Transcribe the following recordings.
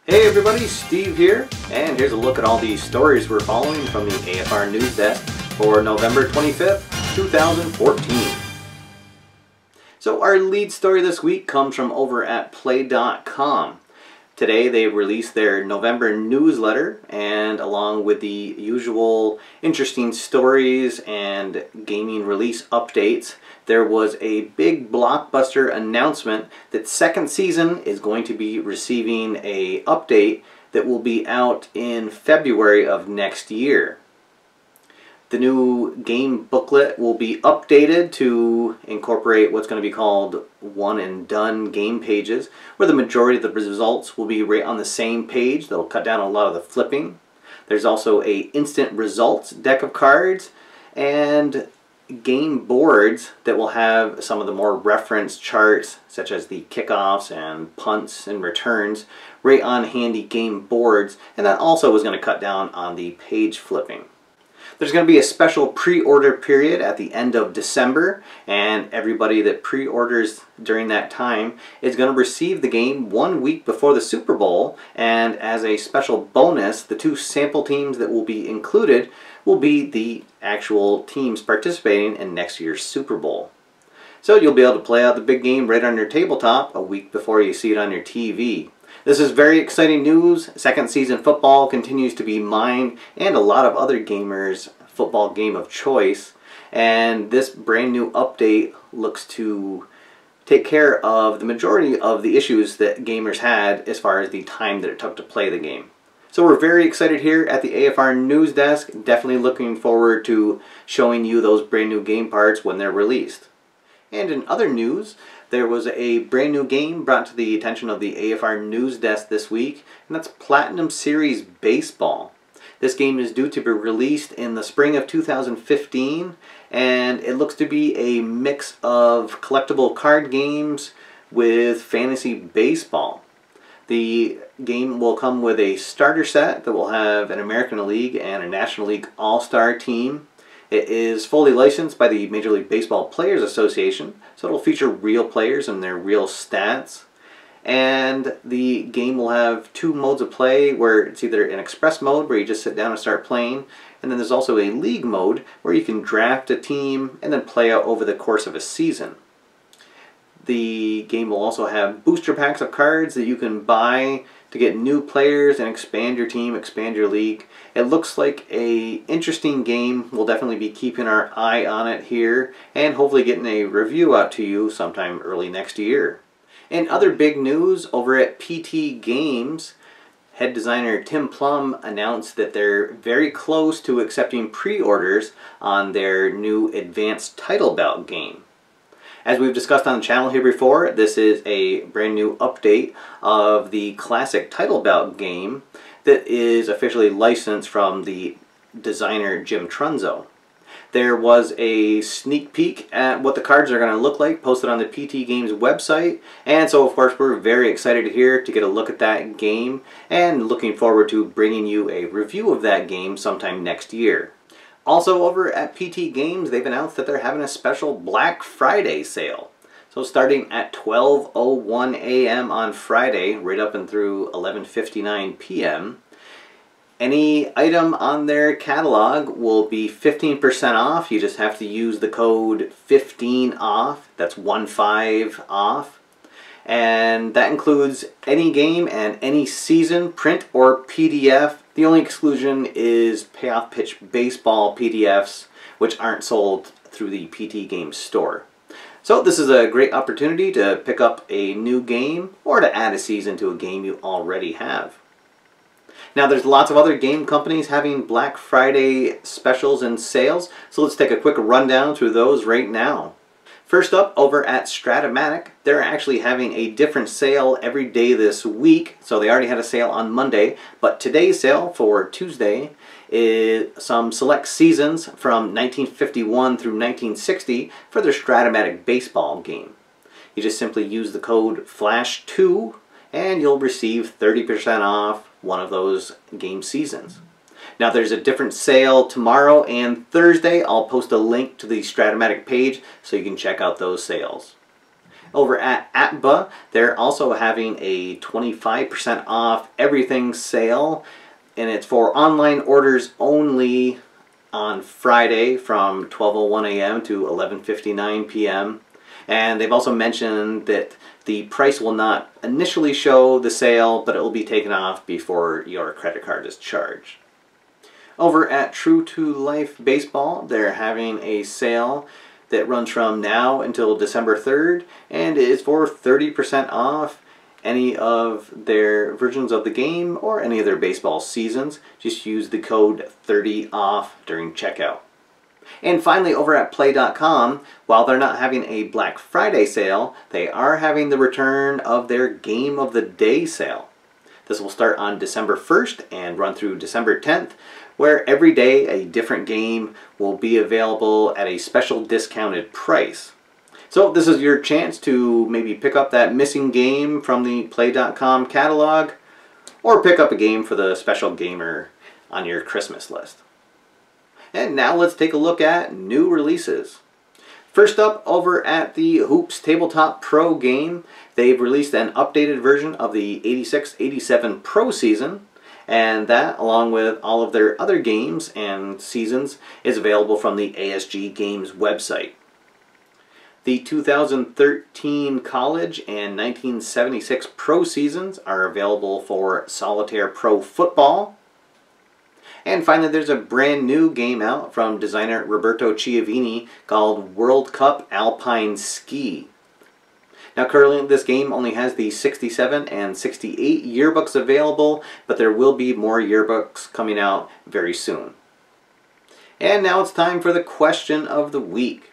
Hey everybody, Steve here, and here's a look at all the stories we're following from the AFR News Desk for November 25th, 2014. So our lead story this week comes from over at play.com. Today they released their November newsletter, and along with the usual interesting stories and gaming release updates, there was a big blockbuster announcement that second season is going to be receiving an update that will be out in February of next year. The new game booklet will be updated to incorporate what's going to be called one and done game pages, where the majority of the results will be right on the same page. That'll cut down a lot of the flipping. There's also a instant results deck of cards and game boards that will have some of the more referenced charts, such as the kickoffs and punts and returns, right on handy game boards, and that also is going to cut down on the page flipping. There's going to be a special pre-order period at the end of December, and everybody that pre-orders during that time is going to receive the game 1 week before the Super Bowl, and as a special bonus, the two sample teams that will be included will be the actual teams participating in next year's Super Bowl. So you'll be able to play out the big game right on your tabletop a week before you see it on your TV. This is very exciting news. Second season football continues to be mine and a lot of other gamers' football game of choice, and this brand new update looks to take care of the majority of the issues that gamers had as far as the time that it took to play the game. So we're very excited here at the AFR News Desk. Definitely looking forward to showing you those brand new game parts when they're released. And in other news, there was a brand new game brought to the attention of the AFR News Desk this week, and that's Platinum Series Baseball. This game is due to be released in the spring of 2015, and it looks to be a mix of collectible card games with fantasy baseball. The game will come with a starter set that will have an American League and a National League All-Star team. It is fully licensed by the Major League Baseball Players Association, so it'll feature real players and their real stats. And the game will have two modes of play, where it's either an express mode where you just sit down and start playing, and then there's also a league mode where you can draft a team and then play out over the course of a season. The game will also have booster packs of cards that you can buy to get new players and expand your team, expand your league. It looks like an interesting game. We'll definitely be keeping our eye on it here and hopefully getting a review out to you sometime early next year. In other big news, over at PT Games, head designer Tim Plum announced that they're very close to accepting pre-orders on their new Advanced Title Bout game. As we've discussed on the channel here before, this is a brand new update of the classic Title Bout game that is officially licensed from the designer Jim Trunzo. There was a sneak peek at what the cards are going to look like posted on the PT Games website, and so of course we're very excited here to get a look at that game and looking forward to bringing you a review of that game sometime next year. Also over at PT Games, they've announced that they're having a special Black Friday sale. So starting at 12:01 a.m. on Friday, right up and through 11:59 p.m., any item on their catalog will be 15% off. You just have to use the code 15OFF, that's 15 off. And that includes any game and any season, print or PDF. The only exclusion is Payoff Pitch Baseball PDFs, which aren't sold through the PT Games store. So this is a great opportunity to pick up a new game or to add a season to a game you already have. Now there's lots of other game companies having Black Friday specials and sales, so let's take a quick rundown through those right now. First up, over at Strat-O-Matic, they're actually having a different sale every day this week. So they already had a sale on Monday, but today's sale for Tuesday is some select seasons from 1951 through 1960 for their Strat-O-Matic baseball game. You just simply use the code FLASH2 and you'll receive 30% off one of those game seasons. Now there's a different sale tomorrow and Thursday. I'll post a link to the Strat-O-Matic page so you can check out those sales. Over at APBA, they're also having a 25% off everything sale, and it's for online orders only on Friday from 12:01 a.m. to 11:59 p.m. And they've also mentioned that the price will not initially show the sale, but it will be taken off before your credit card is charged. Over at True to Life Baseball, they're having a sale that runs from now until December 3rd, and it is for 30% off any of their versions of the game or any of their baseball seasons. Just use the code 30OFF during checkout. And finally, over at Play.com, while they're not having a Black Friday sale, they are having the return of their Game of the Day sale. This will start on December 1st and run through December 10th, where every day a different game will be available at a special discounted price. So this is your chance to maybe pick up that missing game from the Play.com catalog, or pick up a game for the special gamer on your Christmas list. And now let's take a look at new releases. First up, over at the Hoops Tabletop Pro game, they've released an updated version of the 86-87 Pro season, and that, along with all of their other games and seasons, is available from the ASG Games website. The 2013 College and 1976 Pro seasons are available for Solitaire Pro Football. And finally, there's a brand new game out from designer Roberto Chiavini called World Cup Alpine Ski. Now currently this game only has the 67 and 68 yearbooks available, but there will be more yearbooks coming out very soon. And now it's time for the question of the week.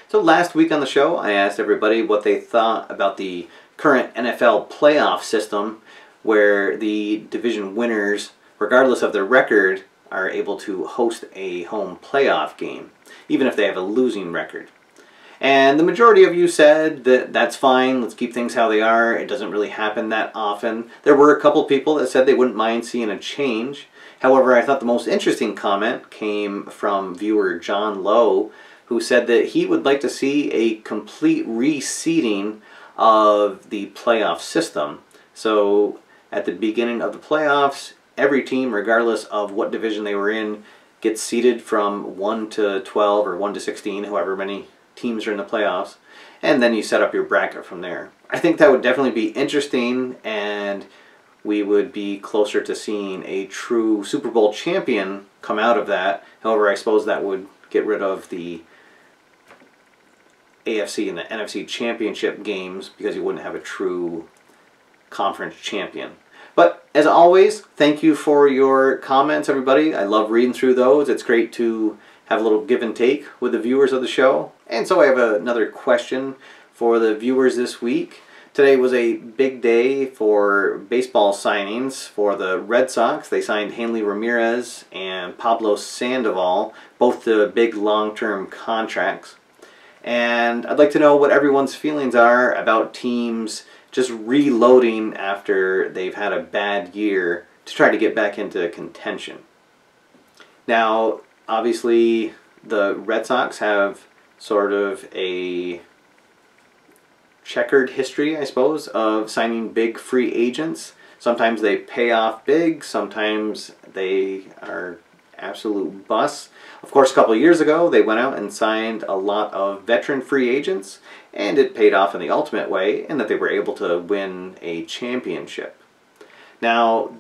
So last week on the show, I asked everybody what they thought about the current NFL playoff system, where the division winners, regardless of their record, are able to host a home playoff game, even if they have a losing record. And the majority of you said that that's fine, let's keep things how they are, it doesn't really happen that often. There were a couple people that said they wouldn't mind seeing a change. However, I thought the most interesting comment came from viewer John Lowe, who said that he would like to see a complete reseeding of the playoff system. So at the beginning of the playoffs, every team, regardless of what division they were in, gets seeded from 1 to 12 or 1 to 16, however many teams are in the playoffs, and then you set up your bracket from there. I think that would definitely be interesting, and we would be closer to seeing a true Super Bowl champion come out of that. However, I suppose that would get rid of the AFC and the NFC championship games because you wouldn't have a true conference champion. But as always, thank you for your comments, everybody. I love reading through those. It's great to have a little give and take with the viewers of the show. And so I have another question for the viewers this week. Today was a big day for baseball signings for the Red Sox. They signed Hanley Ramirez and Pablo Sandoval, both to big long-term contracts. And I'd like to know what everyone's feelings are about teams just reloading after they've had a bad year to try to get back into contention. Now, obviously, the Red Sox have sort of a checkered history, I suppose, of signing big free agents. Sometimes they pay off big, sometimes they are absolute busts. Of course, a couple of years ago, they went out and signed a lot of veteran free agents, and it paid off in the ultimate way in that they were able to win a championship. Now,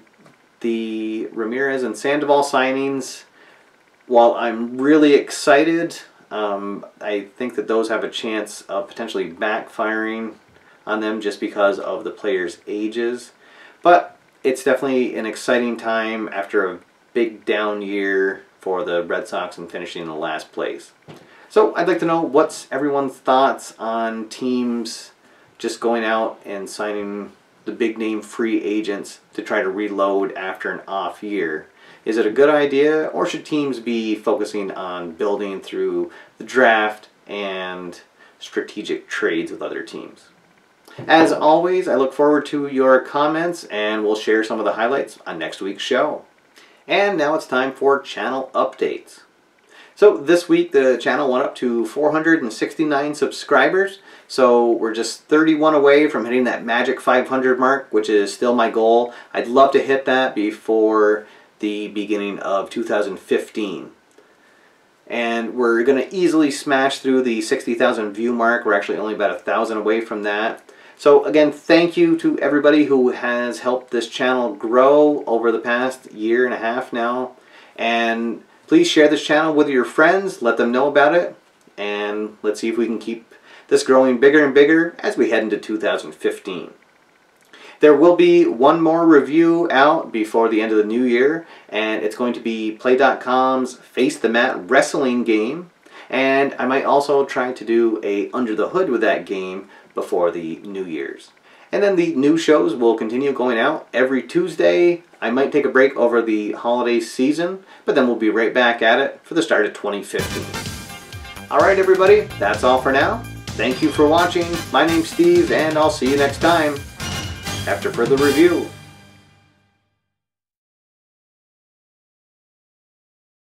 the Ramirez and Sandoval signings, while I'm really excited, I think that those have a chance of potentially backfiring on them just because of the players' ages. But it's definitely an exciting time after a big down year for the Red Sox and finishing in the last place. So I'd like to know what's everyone's thoughts on teams just going out and signing the big name free agents to try to reload after an off year. Is it a good idea, or should teams be focusing on building through the draft and strategic trades with other teams? As always, I look forward to your comments, and we'll share some of the highlights on next week's show. And now it's time for channel updates. So this week the channel went up to 469 subscribers. So we're just 31 away from hitting that magic 500 mark, which is still my goal. I'd love to hit that before the beginning of 2015. And we're going to easily smash through the 60,000 view mark. We're actually only about 1,000 away from that. So again, thank you to everybody who has helped this channel grow over the past year and a half now. And please share this channel with your friends, let them know about it, and let's see if we can keep this growing bigger and bigger as we head into 2015. There will be one more review out before the end of the new year, and it's going to be Play.com's Face the Mat wrestling game, and I might also try to do a Under the Hood with that game before the New Year's. And then the new shows will continue going out every Tuesday. I might take a break over the holiday season, but then we'll be right back at it for the start of 2015. Alright everybody, that's all for now. Thank you for watching. My name's Steve, and I'll see you next time after further review.